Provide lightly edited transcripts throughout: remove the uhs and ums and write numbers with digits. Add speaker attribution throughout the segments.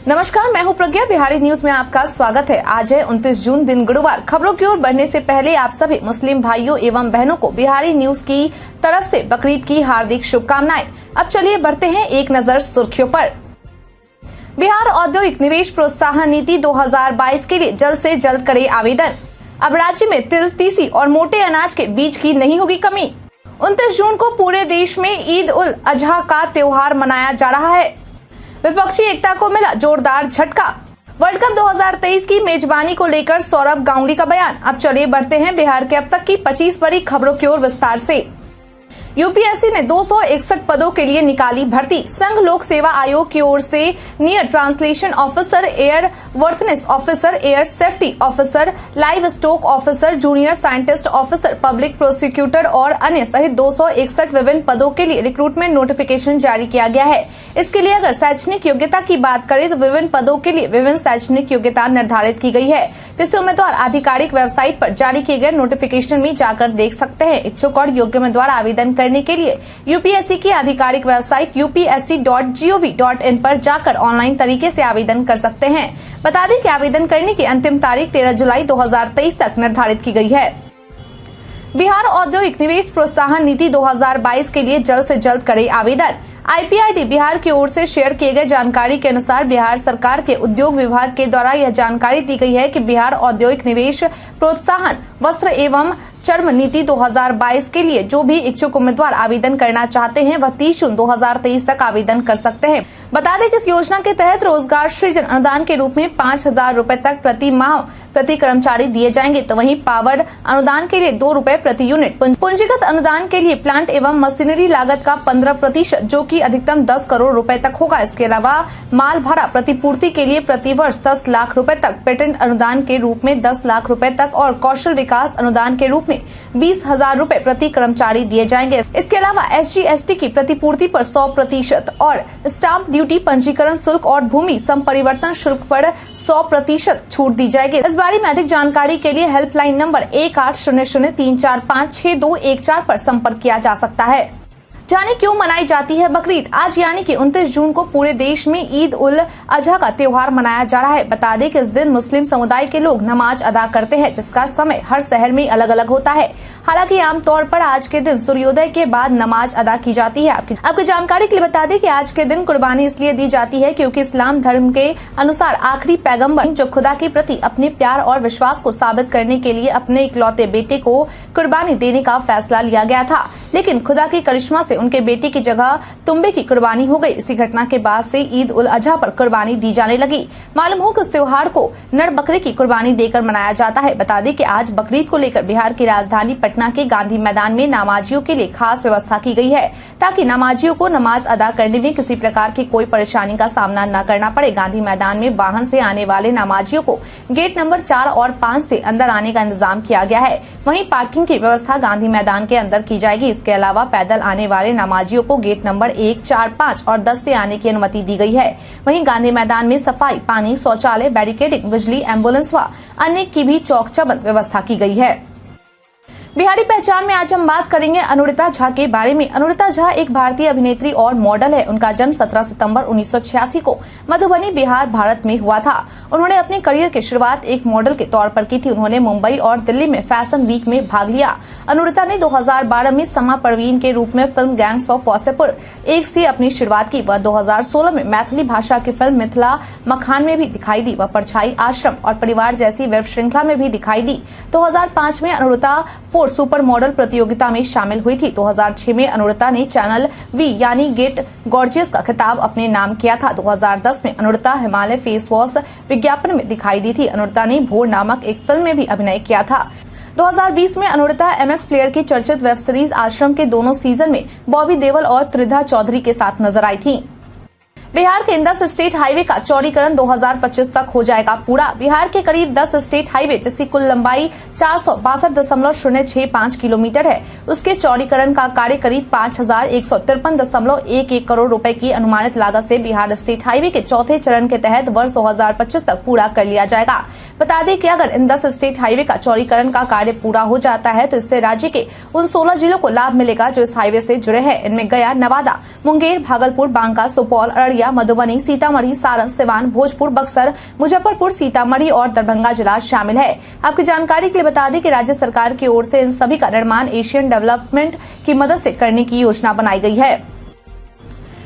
Speaker 1: नमस्कार, मैं हूं प्रज्ञा। बिहारी न्यूज में आपका स्वागत है। आज है 29 जून, दिन गुरुवार। खबरों की ओर बढ़ने से पहले आप सभी मुस्लिम भाइयों एवं बहनों को बिहारी न्यूज की तरफ से बकरीद की हार्दिक शुभकामनाएं। अब चलिए बढ़ते हैं एक नजर सुर्खियों पर। बिहार औद्योगिक निवेश प्रोत्साहन नीति 2022 के लिए जल्द से जल्द करे आवेदन। अब राज्य में तिल, तीसी और मोटे अनाज के बीज की नहीं होगी कमी। 29 जून को पूरे देश में ईद उल अजहा का त्योहार मनाया जा रहा है। विपक्षी एकता को मिला जोरदार झटका। वर्ल्ड कप 2023 की मेजबानी को लेकर सौरभ गांगुली का बयान। अब चलिए बढ़ते हैं बिहार के अब तक की 25 बड़ी खबरों की ओर विस्तार से। यूपीएससी ने 261 पदों के लिए निकाली भर्ती। संघ लोक सेवा आयोग की ओर से near translation officer, air वर्थनेस officer, air safety officer, live stock officer, junior scientist officer, public prosecutor और अन्य सहित 261 विभिन्न पदों के लिए रिक्रूटमेंट नोटिफिकेशन जारी किया गया है। इसके लिए अगर शैक्षणिक योग्यता की बात करें तो विभिन्न पदों के लिए विभिन्न शैक्षणिक योग्यता निर्धारित की गई है, जिसे उम्मीदवार आधिकारिक वेबसाइट पर जारी किए गए नोटिफिकेशन में जाकर देख सकते हैं। इच्छुक और योग्य उम्मीदवार आवेदन करने के लिए यूपीएससी की आधिकारिक वेबसाइट upsc.gov.in पर जाकर ऑनलाइन तरीके से आवेदन कर सकते हैं। बता दें कि आवेदन करने की अंतिम तारीख 13 जुलाई 2023 तक निर्धारित की गई है। बिहार औद्योगिक निवेश प्रोत्साहन नीति 2022 के लिए जल्द से जल्द करे आवेदन। आईपीआरडी बिहार की ओर से शेयर किए गए जानकारी के अनुसार बिहार सरकार के उद्योग विभाग के द्वारा यह जानकारी दी गई है कि बिहार औद्योगिक निवेश प्रोत्साहन वस्त्र एवं चर्म नीति 2022 के लिए जो भी इच्छुक उम्मीदवार आवेदन करना चाहते हैं वह 30 जून 2023 तक आवेदन कर सकते हैं। बता दें कि इस योजना के तहत रोजगार सृजन अनुदान के रूप में 5,000 रूपए तक प्रति माह प्रति कर्मचारी दिए जाएंगे, तो वहीं पावर अनुदान के लिए 2 रूपए प्रति यूनिट, पूंजीगत अनुदान के लिए प्लांट एवं मशीनरी लागत का 15% जो कि अधिकतम 10 करोड़ रुपए तक होगा। इसके अलावा माल भाड़ा प्रतिपूर्ति के लिए प्रति वर्ष 10 लाख रुपए तक, पेटेंट अनुदान के रूप में 10 लाख रुपए तक और कौशल विकास अनुदान के रूप में 20,000 रूपए प्रति कर्मचारी दिए जाएंगे। इसके अलावा SG/ST की प्रतिपूर्ति पर 100% और स्टाम्प ड्यूटी, पंजीकरण शुल्क और भूमि संपरिवर्तन शुल्क पर 100% छूट दी जाएगी। इस बारे में अधिक जानकारी के लिए हेल्पलाइन नंबर 1800-345-6214 पर संपर्क किया जा सकता है। जाने क्यों मनाई जाती है बकरीद। आज यानी कि 29 जून को पूरे देश में ईद उल अजहा का त्योहार मनाया जा रहा है। बता दें कि इस दिन मुस्लिम समुदाय के लोग नमाज अदा करते हैं, जिसका समय हर शहर में अलग अलग होता है। हालांकि आमतौर पर आज के दिन सूर्योदय के बाद नमाज अदा की जाती है। आपकी जानकारी के लिए बता दें कि आज के दिन कुर्बानी इसलिए दी जाती है क्योंकि इस्लाम धर्म के अनुसार आखिरी पैगंबर जो खुदा के प्रति अपने प्यार और विश्वास को साबित करने के लिए अपने इकलौते बेटे को कुर्बानी देने का फैसला लिया गया था, लेकिन खुदा की करिश्मा से उनके बेटे की जगह तुम्बे की कुर्बानी हो गई। इसी घटना के बाद से ईद उल अजहा पर कुर्बानी दी जाने लगी। मालूम हो कि इस त्योहार को नर बकरे की कुर्बानी देकर मनाया जाता है। बता दें कि आज बकरीद को लेकर बिहार की राजधानी पटना के गांधी मैदान में नमाजियों के लिए खास व्यवस्था की गई है, ताकि नमाजियों को नमाज अदा करने में किसी प्रकार की कोई परेशानी का सामना न करना पड़े। गांधी मैदान में वाहन से आने वाले नमाजियों को गेट नंबर 4 और 5 से अंदर आने का इंतजाम किया गया है। वहीं पार्किंग की व्यवस्था गांधी मैदान के अंदर की जाएगी। इसके अलावा पैदल आने वाले नमाजियों को गेट नंबर 1, 4, 5 और 10 से आने की अनुमति दी गई है। वहीं गांधी मैदान में सफाई, पानी, शौचालय, बैरिकेडिंग, बिजली, एम्बुलेंस व अन्य की भी चौक चबंद व्यवस्था की गई है। बिहारी पहचान में आज हम बात करेंगे अनुरिता झा के बारे में। अनुरिता झा एक भारतीय अभिनेत्री और मॉडल है। उनका जन्म 17 सितंबर 1986 को मधुबनी, बिहार, भारत में हुआ था। उन्होंने अपने करियर की शुरुआत एक मॉडल के तौर पर की थी। उन्होंने मुंबई और दिल्ली में फैशन वीक में भाग लिया। अनुरिता ने 2012 में समा परवीन के रूप में फिल्म गैंग्स ऑफ वासेपुर 1 से अपनी शुरुआत की। वह 2016 में मैथिली भाषा की फिल्म मिथिला मखान में भी दिखाई दी। वह परछाई, आश्रम और परिवार जैसी वेब श्रृंखला में भी दिखाई दी। 2005 में अनुरिता सुपर मॉडल प्रतियोगिता में शामिल हुई थी। 2006 में अनुरिता ने चैनल वी यानी गेट गॉर्जियस का खिताब अपने नाम किया था। 2010 में अनुरिता हिमालय फेस वॉश विज्ञापन में दिखाई दी थी। अनुरिता ने भोर नामक एक फिल्म में भी अभिनय किया था। 2020 में अनुरिता MX प्लेयर की चर्चित वेब सीरीज आश्रम के दोनों सीजन में बॉबी देओल और त्रिधा चौधरी के साथ नजर आई थी। बिहार के 10 स्टेट हाईवे का चौड़ीकरण 2025 तक हो जाएगा पूरा। बिहार के करीब 10 स्टेट हाईवे जिसकी कुल लंबाई 462.065 किलोमीटर है, उसके चौड़ीकरण का कार्य करीब 5,153.11 करोड़ रुपए की अनुमानित लागत से बिहार स्टेट हाईवे के चौथे चरण के तहत वर्ष 2025 तक पूरा कर लिया जाएगा। बता दें कि अगर इन 10 स्टेट हाईवे का चौड़ीकरण का कार्य पूरा हो जाता है तो इससे राज्य के उन 16 जिलों को लाभ मिलेगा जो इस हाईवे से जुड़े हैं। इनमें गया, नवादा, मुंगेर, भागलपुर, बांका, सुपौल, अररिया, खगड़िया, मधुबनी, सीतामढ़ी, सारण, सिवान, भोजपुर, बक्सर, मुजफ्फरपुर, सीतामढ़ी और दरभंगा जिला शामिल है। आपकी जानकारी के लिए बता दें कि राज्य सरकार की ओर से इन सभी का निर्माण एशियन डेवलपमेंट की मदद से करने की योजना बनाई गई है।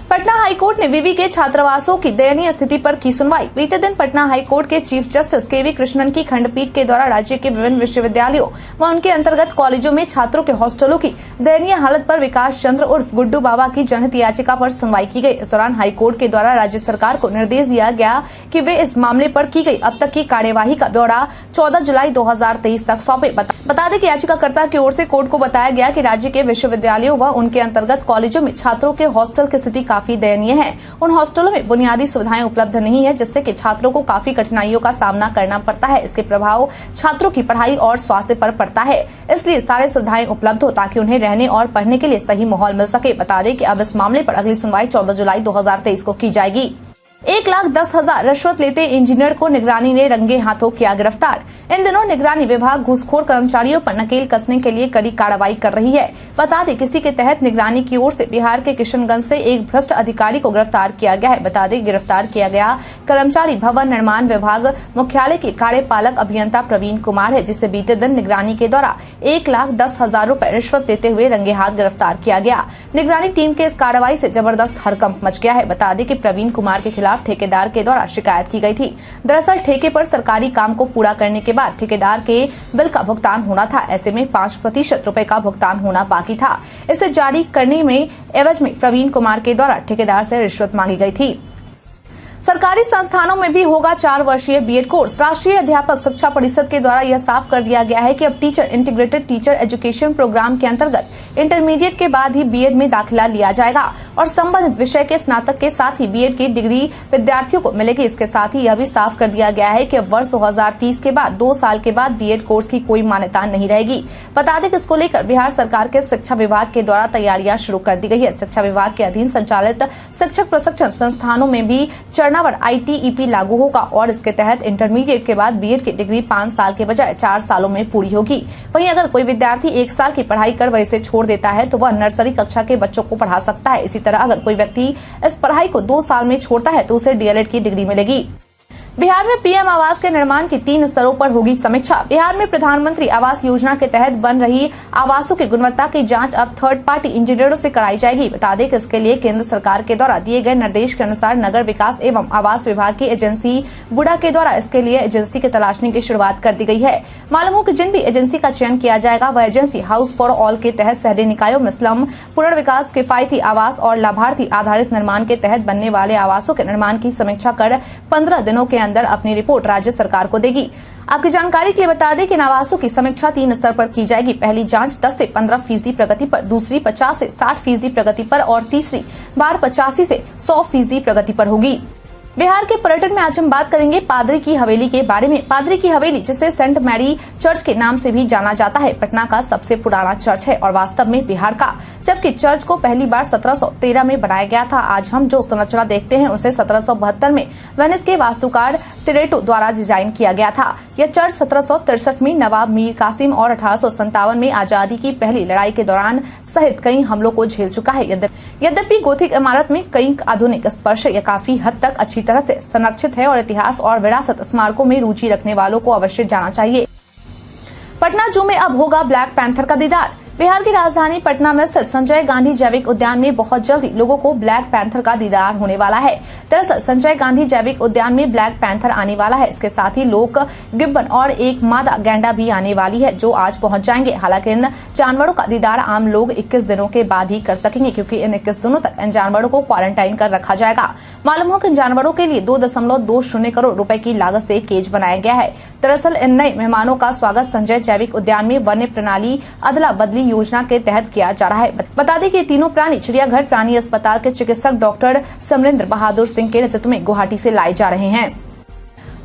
Speaker 1: पटना हाईकोर्ट ने विवि के छात्रावासों की दयनीय स्थिति पर की सुनवाई। बीते दिन पटना हाईकोर्ट के चीफ जस्टिस केवी कृष्णन की खंडपीठ के द्वारा राज्य के विभिन्न विश्वविद्यालयों व उनके अंतर्गत कॉलेजों में छात्रों के हॉस्टलों की दयनीय हालत पर विकास चंद्र उर्फ गुड्डू बाबा की जनहित याचिका पर सुनवाई की गई। इस दौरान हाईकोर्ट के द्वारा राज्य सरकार को निर्देश दिया गया कि वे इस मामले पर की गई अब तक की कार्यवाही का ब्यौरा 14 जुलाई 2023 तक सौंपे। बता दें कि याचिकाकर्ता की ओर से कोर्ट को बताया गया कि राज्य के विश्वविद्यालयों व उनके अंतर्गत कॉलेजों में छात्रों के हॉस्टल की स्थिति काफी दयनीय है। उन हॉस्टलों में बुनियादी सुविधाएं उपलब्ध नहीं है, जिससे कि छात्रों को काफी कठिनाइयों का सामना करना पड़ता है। इसके प्रभाव छात्रों की पढ़ाई और स्वास्थ्य पर पड़ता है। इसलिए सारी सुविधाएं उपलब्ध हो ताकि उन्हें रहने और पढ़ने के लिए सही माहौल मिल सके। बता दें कि अब इस मामले पर अगली सुनवाई 14 जुलाई 2023 को की जाएगी। 1,10,000 रिश्वत लेते इंजीनियर को निगरानी ने रंगे हाथों किया गिरफ्तार। इन दिनों निगरानी विभाग घूसखोर कर्मचारियों पर नकेल कसने के लिए कड़ी कार्रवाई कर रही है। बता दें किसी के तहत निगरानी की ओर से बिहार के किशनगंज से एक भ्रष्ट अधिकारी को गिरफ्तार किया गया है। बता दें गिरफ्तार किया गया कर्मचारी भवन निर्माण विभाग मुख्यालय के कार्यपालक अभियंता प्रवीण कुमार है, जिसे बीते दिन निगरानी के द्वारा 1,10,000 रूपए रिश्वत देते हुए रंगे हाथ गिरफ्तार किया गया। निगरानी टीम के इस कार्रवाई से जबरदस्त हड़कंप मच गया है। बता दें कि प्रवीण कुमार के खिलाफ ठेकेदार के द्वारा शिकायत की गई थी। दरअसल ठेके पर सरकारी काम को पूरा करने के बाद ठेकेदार के बिल का भुगतान होना था। ऐसे में 5% रुपए का भुगतान होना बाकी था। इसे जारी करने में एवज में प्रवीण कुमार के द्वारा ठेकेदार से रिश्वत मांगी गई थी। सरकारी संस्थानों में भी होगा 4 वर्षीय बीएड कोर्स। राष्ट्रीय अध्यापक शिक्षा परिषद के द्वारा यह साफ कर दिया गया है कि अब teacher integrated teacher education programme के अंतर्गत इंटरमीडिएट के बाद ही बीएड में दाखिला लिया जाएगा और संबंधित विषय के स्नातक के साथ ही बीएड की डिग्री विद्यार्थियों को मिलेगी। इसके साथ ही यह भी साफ कर दिया गया है कि अब वर्ष 2030 के बाद 2 साल के बाद बीएड कोर्स की कोई मान्यता नहीं रहेगी। बता दें कि इसको लेकर बिहार सरकार के शिक्षा विभाग के द्वारा तैयारियां शुरू कर दी गई है। शिक्षा विभाग के अधीन संचालित शिक्षक प्रशिक्षण संस्थानों में भी चरणवार ITEP लागू होगा और इसके तहत इंटरमीडिएट के बाद बीएड की डिग्री 5 साल के बजाय 4 सालों में पूरी होगी। वहीं अगर कोई विद्यार्थी 1 साल की पढ़ाई कर वहीं से छोड़ देता है तो वह नर्सरी कक्षा के बच्चों को पढ़ा सकता है। इसी तरह अगर कोई व्यक्ति इस पढ़ाई को 2 साल में छोड़ता है तो उसे DLED की डिग्री मिलेगी। बिहार में पीएम आवास के निर्माण की 3 स्तरों पर होगी समीक्षा। बिहार में प्रधानमंत्री आवास योजना के तहत बन रही आवासों की गुणवत्ता की जांच अब थर्ड पार्टी इंजीनियरों से कराई जाएगी। बता दें कि इसके लिए केंद्र सरकार के द्वारा दिए गए निर्देश के अनुसार नगर विकास एवं आवास विभाग की एजेंसी बुडा के द्वारा इसके लिए एजेंसी की तलाशने की शुरुआत कर दी गई है। मालूम हो कि जिन भी एजेंसी का चयन किया जाएगा वह एजेंसी हाउस फॉर ऑल के तहत शहरी निकायों में स्लम पुनर्विकास, किफायती आवास और लाभार्थी आधारित निर्माण के तहत बनने वाले आवासों के निर्माण की समीक्षा कर 15 दिनों के अंदर अपनी रिपोर्ट राज्य सरकार को देगी। आपकी जानकारी के लिए बता दें कि इन आवासों की समीक्षा 3 स्तर पर की जाएगी। पहली जांच 10 से 15% प्रगति पर, दूसरी 50 से 60% प्रगति पर और तीसरी बार 85 से 100% प्रगति पर होगी। बिहार के पर्यटन में आज हम बात करेंगे पादरी की हवेली के बारे में। पादरी की हवेली, जिसे सेंट मैरी चर्च के नाम से भी जाना जाता है, पटना का सबसे पुराना चर्च है और वास्तव में बिहार का, जबकि चर्च को पहली बार 1713 में बनाया गया था। आज हम जो संरचना देखते हैं उसे 1772 में वेनिस के वास्तुकार तिरेटो द्वारा डिजाइन किया गया था। यह चर्च 1763 में नवाब मीर कासिम और 1857 में आजादी की पहली लड़ाई के दौरान सहित कई हमलों को झेल चुका है। यद्यपि गोथिक इमारत में कई आधुनिक स्पर्श है, यह काफी हद तक अच्छी तरह से संरक्षित है और इतिहास और विरासत स्मारकों में रुचि रखने वालों को अवश्य जाना चाहिए। पटना जू में अब होगा ब्लैक पैंथर का दीदार। बिहार की राजधानी पटना में स्थित संजय गांधी जैविक उद्यान में बहुत जल्दी लोगों को ब्लैक पैंथर का दीदार होने वाला है। दरअसल संजय गांधी जैविक उद्यान में ब्लैक पैंथर आने वाला है। इसके साथ ही लोक गिब्बन और एक मादा गैंडा भी आने वाली है, जो आज पहुंच जाएंगे। हालांकि इन जानवरों का दीदार आम लोग 21 दिनों के बाद ही कर सकेंगे, क्योंकि इन 21 दिनों तक इन जानवरों को क्वारंटाइन कर रखा जाएगा। मालूम हो कि इन जानवरों के लिए 2.20 करोड़ रुपए की लागत से केज बनाया गया है। दरअसल इन नए मेहमानों का स्वागत संजय जैविक उद्यान में वन्य प्रणाली अदला बदली योजना के तहत किया जा रहा है। बता दें कि तीनों प्राणी चिड़ियाघर प्राणी अस्पताल के चिकित्सक डॉक्टर समरेंद्र बहादुर सिंह के नेतृत्व में गुवाहाटी से लाए जा रहे हैं।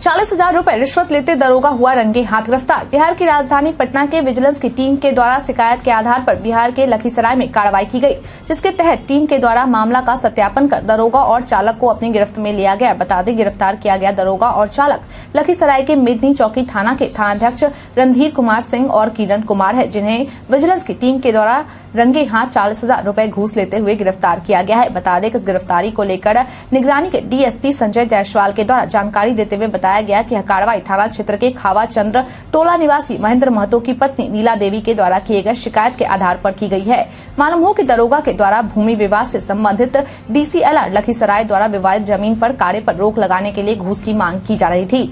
Speaker 1: 40,000 रुपए रिश्वत लेते दरोगा हुआ रंगे हाथ गिरफ्तार। बिहार की राजधानी पटना के विजिलेंस की टीम के द्वारा शिकायत के आधार पर बिहार के लखीसराय में कार्रवाई की गई, जिसके तहत टीम के द्वारा मामला का सत्यापन कर दरोगा और चालक को अपनी गिरफ्त में लिया गया। बता दें, गिरफ्तार किया गया दरोगा और चालक लखीसराय के मेदनी चौकी थाना के थानाध्यक्ष रणधीर कुमार सिंह और किरण कुमार है, जिन्हें विजिलेंस की टीम के द्वारा रंगे हाथ 40,000 रुपए घूस लेते हुए गिरफ्तार किया गया है। बता दें, इस गिरफ्तारी को लेकर निगरानी के डीएसपी संजय जायसवाल के द्वारा जानकारी देते हुए बताया गया कि यह कार्रवाई थाना क्षेत्र के खावा चंद्र टोला निवासी महेंद्र महतो की पत्नी नीला देवी के द्वारा किए गए शिकायत के आधार पर की गई है। मालूम हो कि दरोगा के द्वारा भूमि विवाद से संबंधित डीसीएलआर लखीसराय द्वारा विवादित जमीन पर कार्य पर रोक लगाने के लिए घूस की मांग की जा रही थी।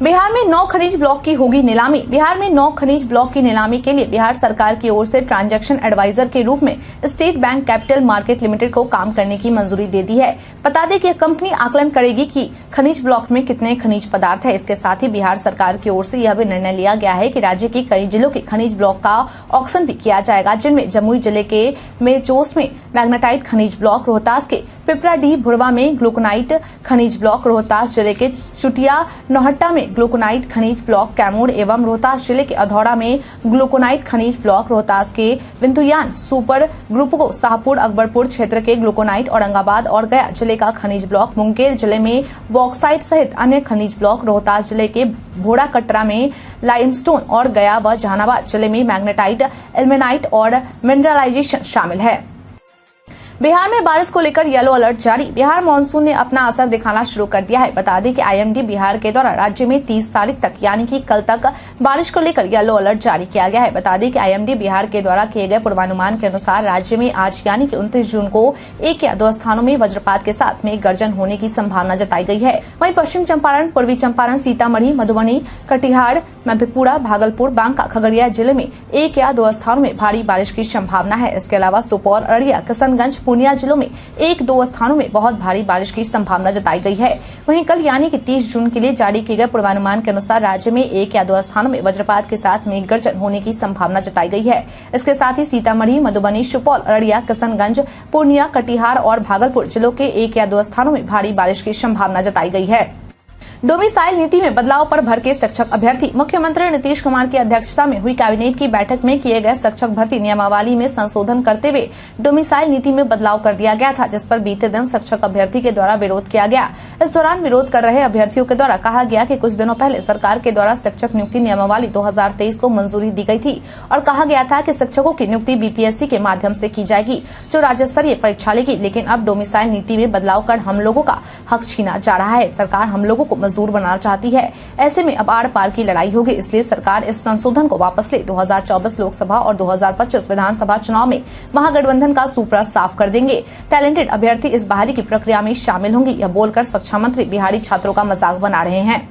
Speaker 1: बिहार में 9 खनिज ब्लॉक की होगी नीलामी। बिहार में 9 खनिज ब्लॉक की नीलामी के लिए बिहार सरकार की ओर से ट्रांजैक्शन एडवाइजर के रूप में state bank capital market limited को काम करने की मंजूरी दे दी है। बता दें कि यह कंपनी आकलन करेगी कि खनिज ब्लॉक में कितने खनिज पदार्थ है। इसके साथ ही बिहार सरकार की ओर से यह भी निर्णय लिया गया है कि राज्य के कई जिलों के खनिज ब्लॉक का ऑक्शन भी किया जाएगा, जिनमें जमुई जिले के मेचोस में मैग्नेटाइट खनिज ब्लॉक, रोहतास के पिपराडीह भुरवा में ग्लूकोनाइट खनिज ब्लॉक, रोहतास जिले के चुटिया नौहट्टा में ग्लूकोनाइट खनिज ब्लॉक, कैमूर एवं रोहतास जिले के अधौड़ा में ग्लूकोनाइट खनिज ब्लॉक, रोहतास के विंतुयान सुपर ग्रुपको, शाहपुर अकबरपुर क्षेत्र के ग्लूकोनाइट, औरंगाबाद और गया जिले का खनिज ब्लॉक, मुंगेर जिले में बॉक्साइट सहित अन्य खनिज ब्लॉक, रोहतास जिले के भोड़ा कटरा में लाइमस्टोन और गया व जहानाबाद जिले में मैग्नेटाइट, एल्मेनाइट और मिनरलाइजेशन शामिल है। बिहार में बारिश को लेकर येलो अलर्ट जारी। बिहार मानसून ने अपना असर दिखाना शुरू कर दिया है। बता दें कि आईएमडी बिहार के द्वारा राज्य में 30 तारीख तक यानी कि कल तक बारिश को लेकर येलो अलर्ट जारी किया गया है। बता दें कि आईएमडी बिहार के द्वारा किए गए पूर्वानुमान के अनुसार राज्य में आज यानी कि 29 जून को 1 या 2 स्थानों में वज्रपात के साथ में गर्जन होने की संभावना जताई गई है। वहीं पश्चिम चंपारण, पूर्वी चंपारण, सीतामढ़ी, मधुबनी, कटिहार, मधेपुरा, भागलपुर, बांका, खगड़िया जिले में 1 या 2 स्थानों में भारी बारिश की संभावना है। इसके अलावा सुपौल, अररिया, किशनगंज, पूर्णिया जिलों में 1-2 स्थानों में बहुत भारी बारिश की संभावना जताई गई है। वहीं कल यानी कि 30 जून के लिए जारी किए गए पूर्वानुमान के अनुसार राज्य में 1 या 2 स्थानों में वज्रपात के साथ मेघ गर्जन होने की संभावना जताई गई है। इसके साथ ही सीतामढ़ी, मधुबनी, सुपौल, अररिया, किशनगंज, पूर्णिया, कटिहार और भागलपुर जिलों के 1 या 2 स्थानों में भारी बारिश की संभावना जताई गई है। डोमिसाइल नीति में बदलाव पर भड़के शिक्षक अभ्यर्थी। मुख्यमंत्री नीतीश कुमार की अध्यक्षता में हुई कैबिनेट की बैठक में किए गए शिक्षक भर्ती नियमावली में संशोधन करते हुए डोमिसाइल नीति में बदलाव कर दिया गया था, जिस पर बीते दिन शिक्षक अभ्यर्थी के द्वारा विरोध किया गया। इस दौरान विरोध कर रहे अभ्यर्थियों के द्वारा कहा गया कि कुछ दिनों पहले सरकार के द्वारा शिक्षक नियुक्ति नियमावली 2023 को मंजूरी दी गई थी और कहा गया था कि शिक्षकों की नियुक्ति बीपीएससी के माध्यम से की जाएगी, जो राज्य स्तरीय परीक्षा लेगी। लेकिन अब डोमिसाइल नीति में बदलाव कर हम लोगों का हक छीना जा रहा है। सरकार हम लोगों को मजदूर बनाना चाहती है। ऐसे में अब आर पार की लड़ाई होगी, इसलिए सरकार इस संशोधन को वापस ले 2024 लोकसभा और 2025 विधानसभा चुनाव में महागठबंधन का सुपड़ा साफ कर देंगे। टैलेंटेड अभ्यर्थी इस बहाली की प्रक्रिया में शामिल होंगे, यह बोलकर शिक्षा मंत्री बिहारी छात्रों का मजाक बना रहे हैं।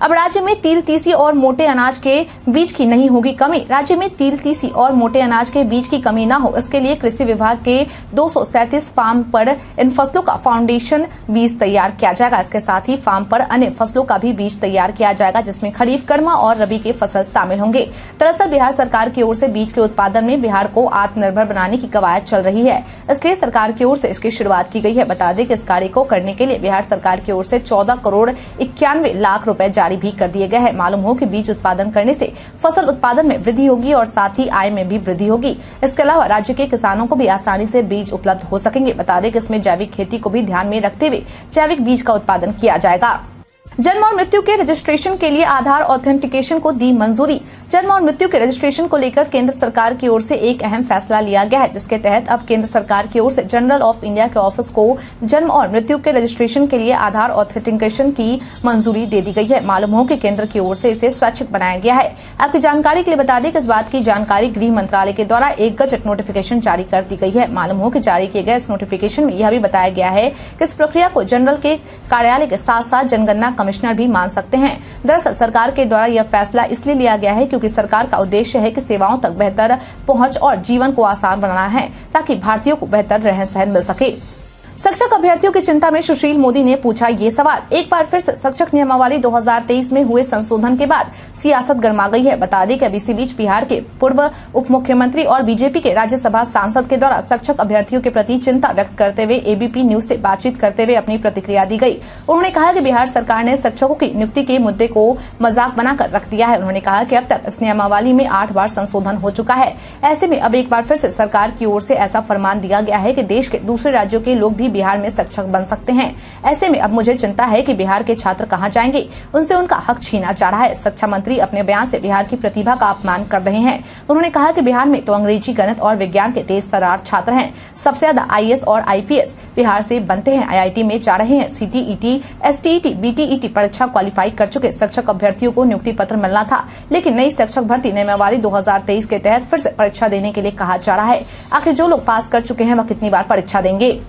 Speaker 1: अब राज्य में तिल, तीसी और मोटे अनाज के बीज की नहीं होगी कमी। राज्य में तिल, तीसी और मोटे अनाज के बीज की कमी न हो, इसके लिए कृषि विभाग के 237 फार्म पर इन फसलों का फाउंडेशन बीज तैयार किया जाएगा। इसके साथ ही फार्म पर अन्य फसलों का भी बीज तैयार किया जाएगा, जिसमें खरीफ, गर्मा और रबी के फसल शामिल होंगे। दरअसल बिहार सरकार की ओर से बीज के उत्पादन में बिहार को आत्मनिर्भर बनाने की कवायद चल रही है, इसलिए सरकार की ओर से इसकी शुरुआत की गई है। बता दें कि इस कार्य को करने के लिए बिहार सरकार की ओर से 14 करोड़ 91 लाख रुपए भी कर दिए गए हैं। मालूम हो कि बीज उत्पादन करने से फसल उत्पादन में वृद्धि होगी और साथ ही आय में भी वृद्धि होगी। इसके अलावा राज्य के किसानों को भी आसानी से बीज उपलब्ध हो सकेंगे। बता दें कि इसमें जैविक खेती को भी ध्यान में रखते हुए जैविक बीज का उत्पादन किया जाएगा। जन्म और मृत्यु के रजिस्ट्रेशन के लिए आधार ऑथेंटिकेशन को दी मंजूरी। जन्म और मृत्यु के रजिस्ट्रेशन को लेकर केंद्र सरकार की ओर से एक अहम फैसला लिया गया है, जिसके तहत अब केंद्र सरकार की ओर से जनरल ऑफ इंडिया के ऑफिस को जन्म और मृत्यु के रजिस्ट्रेशन के लिए आधार ऑथेंटिकेशन की मंजूरी दे दी गई है। मालूम हो कि केंद्र की ओर से इसे स्वैच्छिक बनाया गया है। आपकी जानकारी के लिए बता दें कि इस बात की जानकारी गृह मंत्रालय के द्वारा एक गजट नोटिफिकेशन जारी कर दी गई है। मालूम हो कि जारी किए गए इस नोटिफिकेशन में यह भी बताया गया है कि इस प्रक्रिया को जनरल के कार्यालय के साथ साथ जनगणना कमिश्नर भी मान सकते हैं। दरअसल सरकार के द्वारा यह फैसला इसलिए लिया गया है क्योंकि सरकार का उद्देश्य है कि सेवाओं तक बेहतर पहुंच और जीवन को आसान बनाना है, ताकि भारतीयों को बेहतर रहन सहन मिल सके। शिक्षक अभ्यर्थियों की चिंता में सुशील मोदी ने पूछा ये सवाल। एक बार फिर से शिक्षक नियमावली 2023 में हुए संशोधन के बाद सियासत गर्मा गई है। बता दें कि इसी बीच बिहार के पूर्व उप मुख्यमंत्री और बीजेपी के राज्यसभा सांसद के द्वारा शिक्षक अभ्यर्थियों के प्रति चिंता व्यक्त करते हुए एबीपी न्यूज से बातचीत करते हुए अपनी प्रतिक्रिया दी गई। उन्होंने कहा कि बिहार सरकार ने शिक्षकों की नियुक्ति के मुद्दे को मजाक बनाकर रख दिया है। उन्होंने कहा कि अब तक इस नियमावली में 8 बार संशोधन हो चुका है। ऐसे में अब एक बार फिर से सरकार की ओर से ऐसा फरमान दिया गया है कि देश के दूसरे राज्यों के लोग भी बिहार में शिक्षक बन सकते हैं। ऐसे में अब मुझे चिंता है कि बिहार के छात्र कहां जाएंगे, उनसे उनका हक छीना जा रहा है। शिक्षा मंत्री अपने बयान से बिहार की प्रतिभा का अपमान कर रहे हैं। उन्होंने कहा कि बिहार में तो अंग्रेजी, गणित और विज्ञान के तेज तर्रार छात्र हैं। सबसे ज्यादा आईएएस और आईपीएस बिहार से बनते हैं। आईआईटी में जा रहे हैं। सीटीईटी, एसटीईटी, बीटीईटी परीक्षा क्वालिफाई कर चुके शिक्षक अभ्यर्थियों को नियुक्ति पत्र मिलना था, लेकिन नई शिक्षक भर्ती नियमावली 2023 के तहत फिर से परीक्षा देने के लिए कहा जा रहा है। आखिर जो लोग पास कर चुके हैं वह कितनी बार परीक्षा देंगे।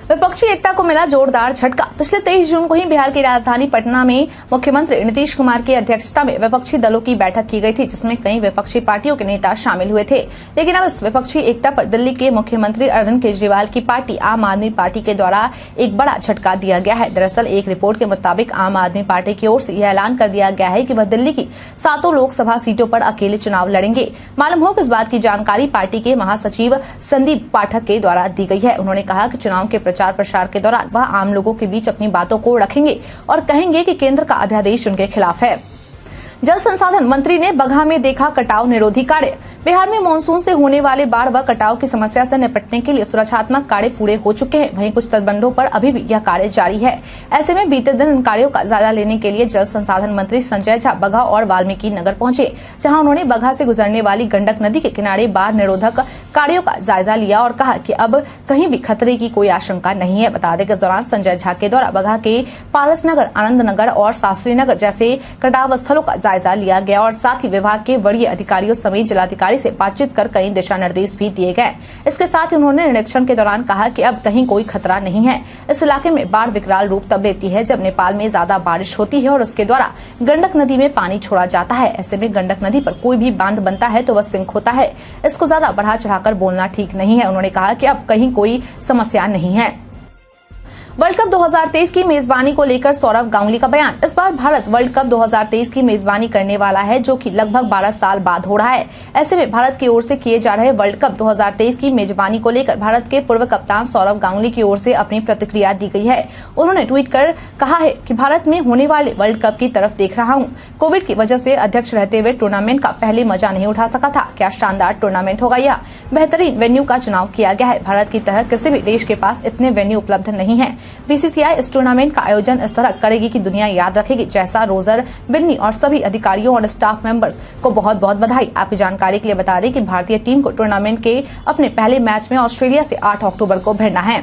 Speaker 1: विपक्षी एकता को मिला जोरदार झटका। पिछले 23 जून को ही बिहार की राजधानी पटना में मुख्यमंत्री नीतीश कुमार की अध्यक्षता में विपक्षी दलों की बैठक की गई थी, जिसमें कई विपक्षी पार्टियों के नेता शामिल हुए थे। लेकिन अब इस विपक्षी एकता पर दिल्ली के मुख्यमंत्री अरविंद केजरीवाल की पार्टी आम आदमी पार्टी के द्वारा एक बड़ा झटका दिया गया है। दरअसल एक रिपोर्ट के मुताबिक आम आदमी पार्टी की ओर से यह ऐलान कर दिया गया है कि वह दिल्ली की 7 लोकसभा सीटों पर अकेले चुनाव लड़ेंगे। मालूम हो कि इस बात की जानकारी पार्टी के महासचिव संदीप पाठक के द्वारा दी गई है। उन्होंने कहा कि चुनाव के प्रचार प्रसार के दौरान वह आम लोगों के बीच अपनी बातों को रखेंगे और कहेंगे कि केंद्र का अध्यादेश उनके खिलाफ है। जल संसाधन मंत्री ने बगहा में देखा कटाव निरोधी कार्य। बिहार में मानसून से होने वाले बाढ़ व कटाव की समस्या से निपटने के लिए सुरक्षात्मक कार्य पूरे हो चुके हैं। वहीं कुछ तटबंधों पर अभी भी यह कार्य जारी है। ऐसे में बीते दिन इन कार्यों का जायजा लेने के लिए जल संसाधन मंत्री संजय झा बगहा और वाल्मीकि नगर पहुंचे, जहां उन्होंने बगहा से गुजरने वाली गंडक नदी के किनारे बाढ़ निरोधक कार्यों का जायजा लिया और कहा कि अब कहीं भी खतरे की कोई आशंका नहीं है। बता दें कि इस दौरान संजय झा के द्वारा बगहा के पारस नगर, आनंद नगर और शास्त्री नगर जैसे कटाव स्थलों का जायजा लिया गया और साथ ही विभाग के वरीय अधिकारियों समेत जिलाधिकारी से बातचीत कर कई दिशा निर्देश भी दिए गए। इसके साथ ही उन्होंने निरीक्षण के दौरान कहा कि अब कहीं कोई खतरा नहीं है। इस इलाके में बाढ़ विकराल रूप तब लेती है जब नेपाल में ज्यादा बारिश होती है और उसके द्वारा गंडक नदी में पानी छोड़ा जाता है। ऐसे में गंडक नदी पर कोई भी बांध बनता है तो वह सिंक होता है। इसको ज्यादा बढ़ा चढ़ाकर बोलना ठीक नहीं है। उन्होंने कहा कि अब कहीं कोई समस्या नहीं है। वर्ल्ड कप 2023 की मेजबानी को लेकर सौरव गांगुली का बयान। इस बार भारत वर्ल्ड कप 2023 की मेजबानी करने वाला है, जो कि लगभग 12 साल बाद हो रहा है। ऐसे में भारत की ओर से किए जा रहे वर्ल्ड कप 2023 की मेजबानी को लेकर भारत के पूर्व कप्तान सौरव गांगुली की ओर से अपनी प्रतिक्रिया दी गई है। उन्होंने ट्वीट कर कहा है कि भारत में होने वाले वर्ल्ड कप की तरफ देख रहा हूँ। कोविड की वजह से अध्यक्ष रहते हुए टूर्नामेंट का पहले मजा नहीं उठा सका था। क्या शानदार टूर्नामेंट होगा। यह बेहतरीन वेन्यू का चुनाव किया गया है। भारत की तरह किसी भी देश के पास इतने वेन्यू उपलब्ध नहीं है। बीसीसीआई इस टूर्नामेंट का आयोजन इस तरह करेगी कि दुनिया याद रखेगी। जैसा रोजर बिन्नी और सभी अधिकारियों और स्टाफ मेंबर्स को बहुत बहुत बधाई। आपकी जानकारी के लिए बता दें कि भारतीय टीम को टूर्नामेंट के अपने पहले मैच में ऑस्ट्रेलिया से 8 अक्टूबर को भिड़ना है।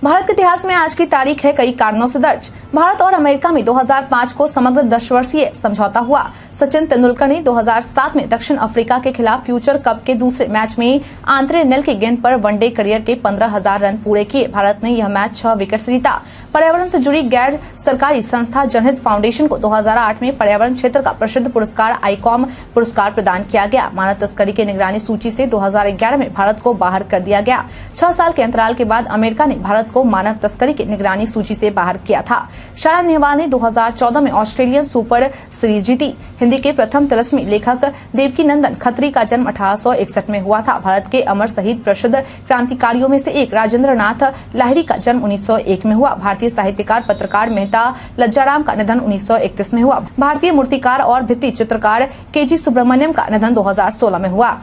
Speaker 1: भारत के इतिहास में आज की तारीख है कई कारणों से दर्ज। भारत और अमेरिका में 2005 को समग्र 10 वर्षीय समझौता हुआ। सचिन तेंदुलकर ने 2007 में दक्षिण अफ्रीका के खिलाफ फ्यूचर कप के दूसरे मैच में आंद्रे नेल की गेंद पर वनडे करियर के 15,000 रन पूरे किए। भारत ने यह मैच 6 विकेट से जीता। पर्यावरण से जुड़ी गैर सरकारी संस्था जनहित फाउंडेशन को 2008 में पर्यावरण क्षेत्र का प्रसिद्ध पुरस्कार आईकॉम पुरस्कार प्रदान किया गया। मानव तस्करी के निगरानी सूची से 2011 में भारत को बाहर कर दिया गया। 6 साल के अंतराल के बाद अमेरिका ने भारत को मानव तस्करी की निगरानी सूची से बाहर किया था। शायरा नेहवाल ने 2014 में ऑस्ट्रेलियन सुपर सीरीज जीती। हिंदी के प्रथम तिलस्मी लेखक देवकी नंदन खत्री का जन्म 1861 में हुआ था। भारत के अमर शहीद प्रसिद्ध क्रांतिकारियों में से एक राजेंद्र नाथ लाहिड़ी का जन्म 1901 में हुआ। भारतीय साहित्यकार पत्रकार मेहता लज्जाराम का निधन 1931 में हुआ। भारतीय मूर्तिकार और भित्ति चित्रकार केजी सुब्रमण्यम का निधन 2016 में हुआ।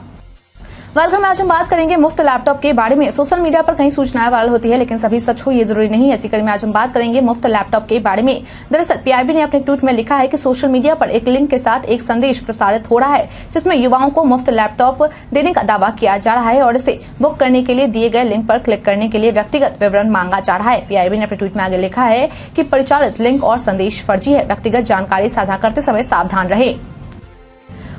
Speaker 1: वेलकम। आज हम बात करेंगे मुफ्त लैपटॉप के बारे में। सोशल मीडिया पर कई सूचनाएं वायरल होती है, लेकिन सभी सच हो ये जरूरी नहीं है। इसी कड़ी में आज हम बात करेंगे मुफ्त लैपटॉप के बारे में। दरअसल पीआईबी ने अपने ट्वीट में लिखा है कि सोशल मीडिया पर एक लिंक के साथ एक संदेश प्रसारित हो रहा है, जिसमें युवाओं को मुफ्त लैपटॉप देने का दावा किया जा रहा है और इसे बुक करने के लिए दिए गए लिंक पर क्लिक करने के लिए व्यक्तिगत विवरण मांगा जा रहा है। पीआईबी ने अपने ट्वीट में आगे लिखा है कि परिचालित लिंक और संदेश फर्जी है। व्यक्तिगत जानकारी साझा करते समय सावधान रहे।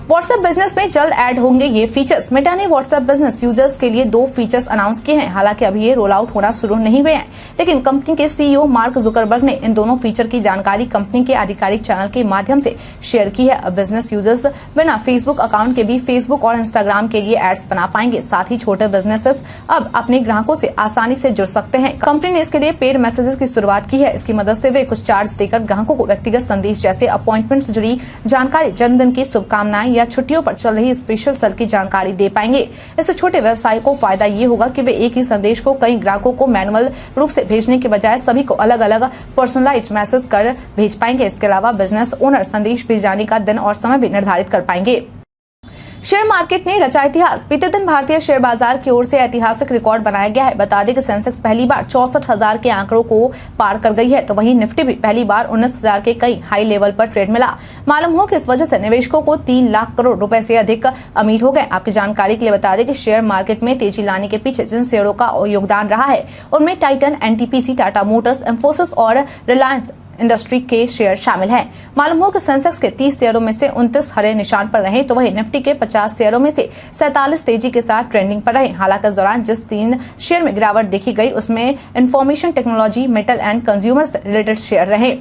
Speaker 1: व्हाट्सएप बिजनेस में जल्द ऐड होंगे ये फीचर्स। मेटा ने व्हाट्सएप बिजनेस यूजर्स के लिए 2 फीचर्स अनाउंस किए हैं। हालांकि अभी ये रोल आउट होना शुरू नहीं हुए हैं, लेकिन कंपनी के सीईओ मार्क जुकरबर्ग ने इन दोनों फीचर की जानकारी कंपनी के आधिकारिक चैनल के माध्यम से शेयर की है। अब बिजनेस यूजर्स बिना फेसबुक अकाउंट के भी फेसबुक और इंस्टाग्राम के लिए एड्स बना पाएंगे। साथ ही छोटे बिजनेसेस अब अपने ग्राहकों से आसानी से जुड़ सकते हैं। कंपनी ने इसके लिए पेड मैसेजेस की शुरुआत की है। इसकी मदद से वे कुछ चार्ज देकर ग्राहकों को व्यक्तिगत संदेश जैसे अपॉइंटमेंट से जुड़ी जानकारी, जन्मदिन की शुभकामनाएं या छुट्टियों पर चल रही स्पेशल सेल की जानकारी दे पाएंगे। इससे छोटे व्यवसाय को फायदा ये होगा कि वे एक ही संदेश को कई ग्राहकों को मैनुअल रूप से भेजने के बजाय सभी को अलग अलग पर्सनलाइज्ड मैसेज कर भेज पाएंगे। इसके अलावा बिजनेस ओनर संदेश भेज जाने का दिन और समय भी निर्धारित कर पाएंगे। शेयर मार्केट ने रचा इतिहास। बीते दिन भारतीय शेयर बाजार की ओर से ऐतिहासिक रिकॉर्ड बनाया गया है। बता दें कि सेंसेक्स पहली बार 64,000 के आंकड़ों को पार कर गई है, तो वहीं निफ्टी भी पहली बार 19,000 के कई हाई लेवल पर ट्रेड मिला। मालूम हो कि इस वजह से निवेशकों को 3 लाख करोड़ रुपए से अधिक अमीर हो गए। आपकी जानकारी के लिए बता दें कि शेयर मार्केट में तेजी लाने के पीछे जिन शेयरों का योगदान रहा है उनमें Titan, NTPC, Tata Motors, Infosys और रिलायंस इंडस्ट्री के शेयर शामिल हैं। मालूम हो कि सेंसेक्स के 30 शेयरों में से 29 हरे निशान पर रहे, तो वहीं निफ्टी के 50 शेयरों में से 47 तेजी के साथ ट्रेंडिंग पर रहे। हालांकि इस दौरान जिस 3 शेयर में गिरावट देखी गई उसमें information technology, metal and consumer से रिलेटेड शेयर रहे।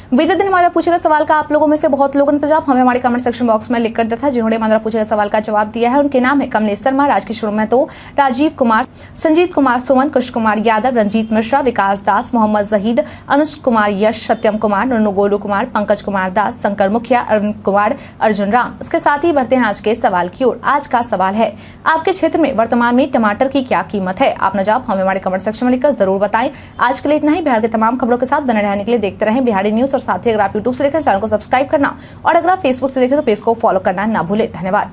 Speaker 1: बीते दिन हमारा पूछे गए सवाल का आप लोगों में से बहुत लोगों ने जवाब हमें हमारे कमेंट सेक्शन बॉक्स में लिख कर दिया था। जिन्होंने हमारा पूछे गए सवाल का जवाब दिया है उनके नाम है कमलेश शर्मा, राजकिशोर महतो, राजीव कुमार, संजीत कुमार सुमन, कुश कुमार यादव, रंजीत मिश्रा, विकास दास, मोहम्मद जहीद, अनुज कुमार यश, सत्यम कुमार, नुन्नू गोलू कुमार, पंकज कुमार दास, शंकर मुखिया, अरविंद कुमार, अर्जुन राम। इसके साथ ही बढ़ते हैं आज के सवाल की ओर। आज का सवाल है, आपके क्षेत्र में वर्तमान में टमाटर की क्या कीमत है? अपना जवाब हमें हमारे कमेंट सेक्शन में लिखकर जरूर बताएं। आज के लिए इतना ही। बिहार के तमाम खबरों के साथ बने रहने के लिए देखते रहें बिहारी न्यूज। और साथ ही अगर आप यूट्यूब से देखें चैनल को सब्सक्राइब करना और अगर आप फेसबुक से देखें तो पेज को फॉलो करना ना भूलें। धन्यवाद।